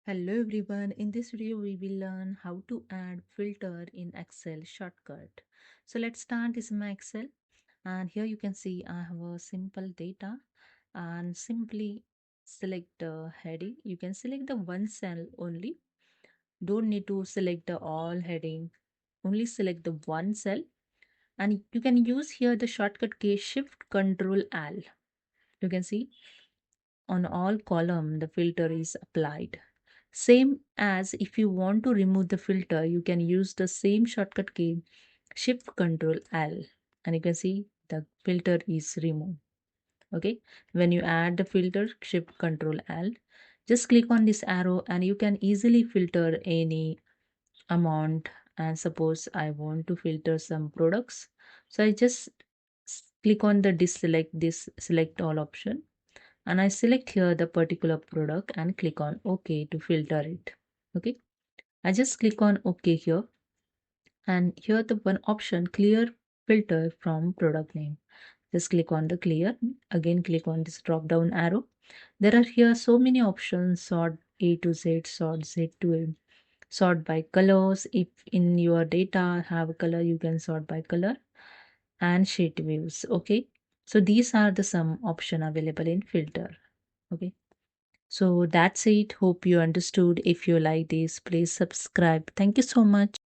Hello everyone, in this video we will learn how to add filter in Excel shortcut. So let's start. This is my Excel and here you can see I have a simple data and simply select the heading. You can select the one cell only. Don't need to select the all heading. Only select the one cell and you can use here the shortcut key Shift Control L. You can see on all column the filter is applied. Same as if you want to remove the filter, you can use the same shortcut key Shift Control L and you can see the filter is removed. Okay, when you add the filter, Shift Control L, just click on this arrow and you can easily filter any amount. And suppose I want to filter some products, so I just click on the deselect this select all option and I select here the particular product and click on OK to filter it. Okay, I just click on OK here and here the one option clear filter from product name. Just click on the clear. Again click on this drop down arrow. There are here so many options: sort A to Z, sort Z to A, sort by colors. If in your data have a color, you can sort by color, and sheet views. Okay, so these are the some option available in filter. Okay, so that's it. Hope you understood. If you like this, please subscribe. Thank you so much.